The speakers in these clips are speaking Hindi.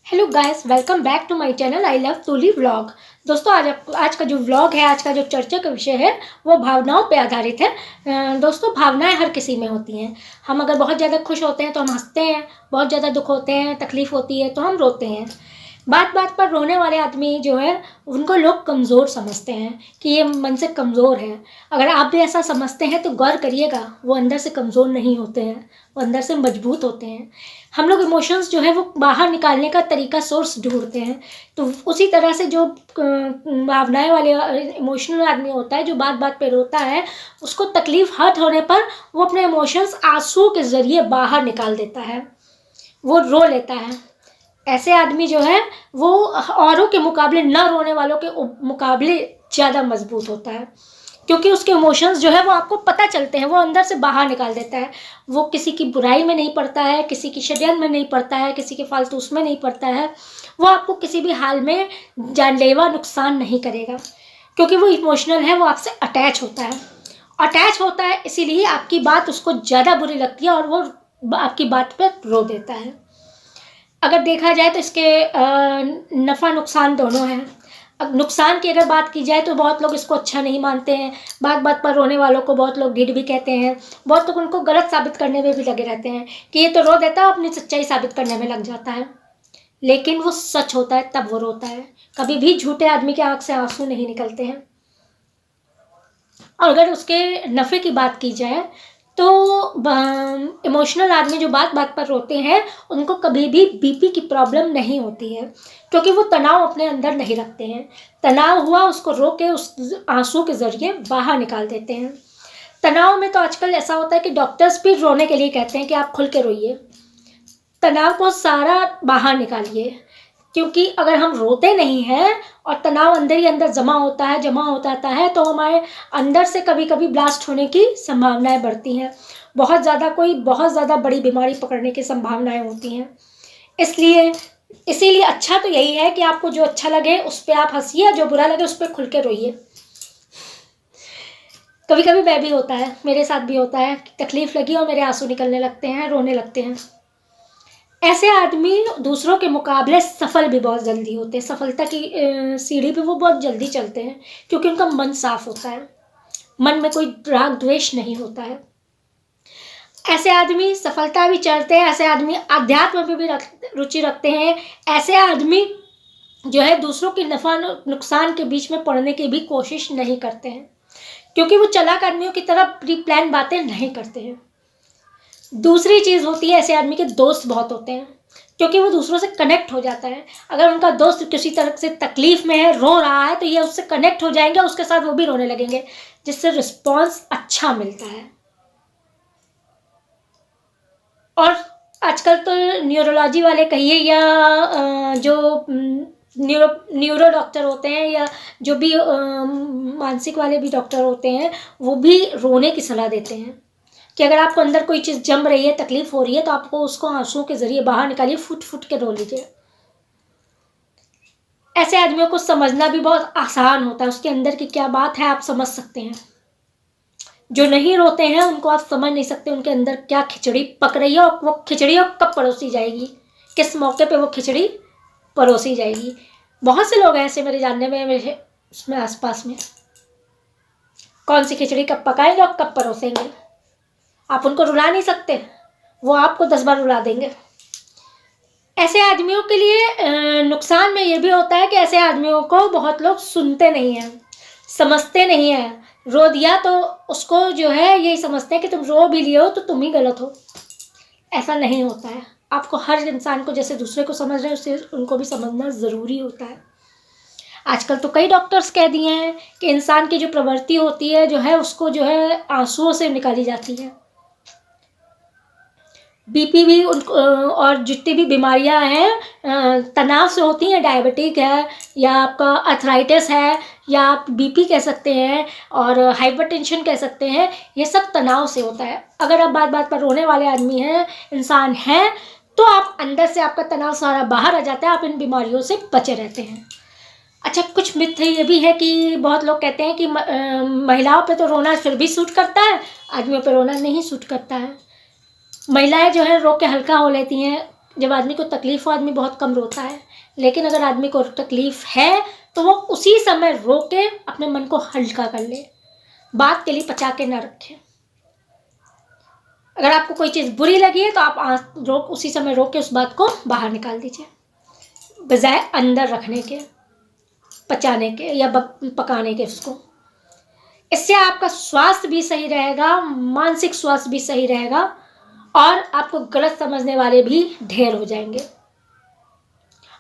Hello guys, welcome back to my channel I love Tuli vlog. दोस्तों, आज का जो व्लॉग है, आज का जो चर्चा का विषय है वो भावनाओं पे आधारित है। दोस्तों, भावनाएं हर किसी में होती हैं। हम अगर बहुत ज़्यादा खुश होते हैं तो हम हंसते हैं, बहुत ज़्यादा दुख होते हैं, तकलीफ होती है तो हम रोते हैं। बात बात पर रोने वाले आदमी जो है उनको लोग कमज़ोर समझते हैं कि ये मन से कमज़ोर है। अगर आप भी ऐसा समझते हैं तो गौर करिएगा, वो अंदर से कमज़ोर नहीं होते हैं, वो अंदर से मजबूत होते हैं। हम लोग इमोशंस जो है वो बाहर निकालने का तरीका, सोर्स ढूंढते हैं। तो उसी तरह से जो भावनाएं वाले इमोशनल आदमी होता है, जो बात बात पे रोता है, उसको तकलीफ हर्ट होने पर वो अपने इमोशंस आंसू के ज़रिए बाहर निकाल देता है, वो रो लेता है। ऐसे आदमी जो है वो औरों के मुकाबले, न रोने वालों के मुकाबले ज़्यादा मजबूत होता है, क्योंकि उसके इमोशंस जो है वो आपको पता चलते हैं, वो अंदर से बाहर निकाल देता है। वो किसी की बुराई में नहीं पड़ता है, किसी की षड्यंत्र में नहीं पड़ता है, किसी के फालतू उसमें नहीं पड़ता है। वो आपको किसी भी हाल में जानलेवा नुकसान नहीं करेगा, क्योंकि वो इमोशनल है, वो आपसे अटैच होता है। इसीलिए आपकी बात उसको ज़्यादा बुरी लगती है और वो आपकी बात पर रो देता है। अगर देखा जाए तो इसके नफ़ा नुकसान दोनों हैं। अब नुकसान की अगर बात की जाए तो बहुत लोग इसको अच्छा नहीं मानते हैं। बात बात पर रोने वालों को बहुत लोग ढीठ भी कहते हैं। बहुत लोग उनको गलत साबित करने में भी लगे रहते हैं कि ये तो रो देता है, अपनी सच्चाई साबित करने में लग जाता है। लेकिन वो सच होता है तब वो रोता है। कभी भी झूठे आदमी के आंख से आंसू नहीं निकलते हैं। और अगर उसके नफ़े की बात की जाए तो इमोशनल आदमी जो बात बात पर रोते हैं उनको कभी भी बीपी की प्रॉब्लम नहीं होती है, क्योंकि वो तनाव अपने अंदर नहीं रखते हैं। तनाव हुआ, उसको रो के उस आंसू के ज़रिए बाहर निकाल देते हैं। तनाव में तो आजकल ऐसा होता है कि डॉक्टर्स भी रोने के लिए कहते हैं कि आप खुल के रोइए, तनाव को सारा बाहर निकालिए। क्योंकि अगर हम रोते नहीं हैं और तनाव अंदर ही अंदर जमा होता है तो हमारे अंदर से कभी कभी ब्लास्ट होने की संभावनाएं बढ़ती हैं। बहुत ज़्यादा बड़ी बीमारी पकड़ने की संभावनाएं होती हैं। इसीलिए अच्छा तो यही है कि आपको जो अच्छा लगे उस पर आप हंसिए, जो बुरा लगे उस पर खुल के रोइए। कभी कभी मैं भी होता है, मेरे साथ भी होता है, तकलीफ लगी और मेरे आंसू निकलने लगते हैं, रोने लगते हैं। ऐसे आदमी दूसरों के मुकाबले सफल भी बहुत जल्दी होते हैं। सफलता की सीढ़ी पे वो बहुत जल्दी चलते हैं, क्योंकि उनका मन साफ होता है, मन में कोई राग द्वेष नहीं होता है। ऐसे आदमी सफलता भी चलते हैं। ऐसे आदमी अध्यात्म में भी रुचि रखते हैं। ऐसे आदमी जो है दूसरों के नफा नुकसान के बीच में पड़ने की भी कोशिश नहीं करते हैं, क्योंकि वो चालाक आदमियों की तरह प्री प्लान बातें नहीं करते हैं। दूसरी चीज़ होती है, ऐसे आदमी के दोस्त बहुत होते हैं, क्योंकि वो दूसरों से कनेक्ट हो जाता है। अगर उनका दोस्त किसी तरह से तकलीफ में है, रो रहा है, तो ये उससे कनेक्ट हो जाएंगे, उसके साथ वो भी रोने लगेंगे, जिससे रिस्पॉन्स अच्छा मिलता है। और आजकल तो न्यूरोलॉजी वाले कहिए या जो न्यूरो डॉक्टर होते हैं, या जो भी मानसिक वाले भी डॉक्टर होते हैं, वो भी रोने की सलाह देते हैं कि अगर आपको अंदर कोई चीज़ जम रही है, तकलीफ हो रही है, तो आपको उसको आंसुओं के ज़रिए बाहर निकालिए, फुट फुट के रो लीजिए। ऐसे आदमियों को समझना भी बहुत आसान होता है, उसके अंदर की क्या बात है आप समझ सकते हैं। जो नहीं रोते हैं उनको आप समझ नहीं सकते उनके अंदर क्या खिचड़ी पक रही है, और वो खिचड़ी अब कब परोसी जाएगी, किस मौके पे वो खिचड़ी परोसी जाएगी। बहुत से लोग हैं ऐसे मेरे जानने में, मेरे उसमें आसपास में। कौन सी खिचड़ी कब पकाएंगे और कब परोसेंगे, आप उनको रुला नहीं सकते, वो आपको 10 बार रुला देंगे। ऐसे आदमियों के लिए नुकसान में ये भी होता है कि ऐसे आदमियों को बहुत लोग सुनते नहीं हैं, समझते नहीं हैं। रो दिया तो उसको जो है यही समझते हैं कि तुम रो भी लिए हो तो तुम ही गलत हो। ऐसा नहीं होता है। आपको हर इंसान को जैसे दूसरे को समझ रहे हैं उससे उनको भी समझना ज़रूरी होता है। आजकल तो कई डॉक्टर्स कह दिए हैं कि इंसान की जो प्रवृत्ति होती है जो है उसको जो है आंसुओं से निकाली जाती है। बीपी भी और जितनी भी बीमारियां हैं तनाव से होती हैं। डायबिटिक है, या आपका अर्थराइटिस है, या आप बीपी कह सकते हैं, और हाइपरटेंशन कह सकते हैं, ये सब तनाव से होता है। अगर आप बात बात पर रोने वाले आदमी हैं, इंसान हैं, तो आप अंदर से आपका तनाव सारा बाहर आ जाता है, आप इन बीमारियों से बचे रहते हैं। अच्छा, कुछ मिथ ये भी है कि बहुत लोग कहते हैं कि महिलाओं पे तो रोना फिर भी सूट करता है, आदमियों पे रोना नहीं सूट करता है। महिलाएं जो है रो के हल्का हो लेती हैं, जब आदमी को तकलीफ़ हो आदमी बहुत कम रोता है, लेकिन अगर आदमी को तकलीफ़ है तो वो उसी समय रो के अपने मन को हल्का कर ले, बात के लिए पचा के ना रखे। अगर आपको कोई चीज़ बुरी लगी है तो आप उसी समय रोक के उस बात को बाहर निकाल दीजिए, बजाय अंदर रखने के, पचाने के या पकाने के उसको। इससे आपका स्वास्थ्य भी सही रहेगा, मानसिक स्वास्थ्य भी सही रहेगा और आपको गलत समझने वाले भी ढेर हो जाएंगे।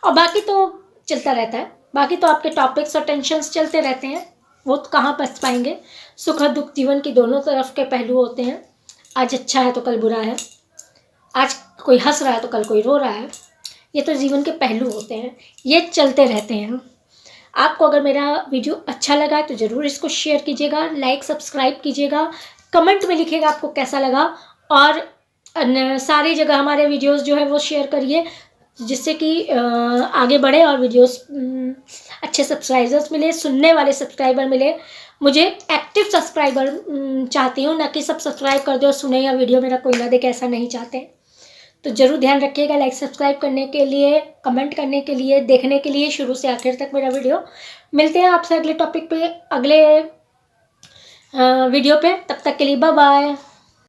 और बाकी तो चलता रहता है, बाकी तो आपके टॉपिक्स और टेंशन्स चलते रहते हैं, वो तो कहाँ बच पाएंगे। सुख और दुख जीवन की दोनों तरफ के पहलू होते हैं। आज अच्छा है तो कल बुरा है, आज कोई हंस रहा है तो कल कोई रो रहा है। ये तो जीवन के पहलू होते हैं, ये चलते रहते हैं। आपको अगर मेरा वीडियो अच्छा लगा तो ज़रूर इसको शेयर कीजिएगा, लाइक सब्सक्राइब कीजिएगा, कमेंट में लिखिएगा आपको कैसा लगा। और सारी जगह हमारे वीडियोस जो है वो शेयर करिए, जिससे कि आगे बढ़े और वीडियोस अच्छे सब्सक्राइबर्स मिले, सुनने वाले सब्सक्राइबर मिले। मुझे एक्टिव सब्सक्राइबर चाहती हूँ, ना कि सब सब्सक्राइब कर दो और सुने या वीडियो मेरा कोई ना देखे, ऐसा नहीं चाहते। तो ज़रूर ध्यान रखिएगा, लाइक सब्सक्राइब करने के लिए, कमेंट करने के लिए, देखने के लिए शुरू से आखिर तक मेरा वीडियो। मिलते हैं आपसे अगले टॉपिक पे, अगले वीडियो पे। तब तक के लिए बाय बाय।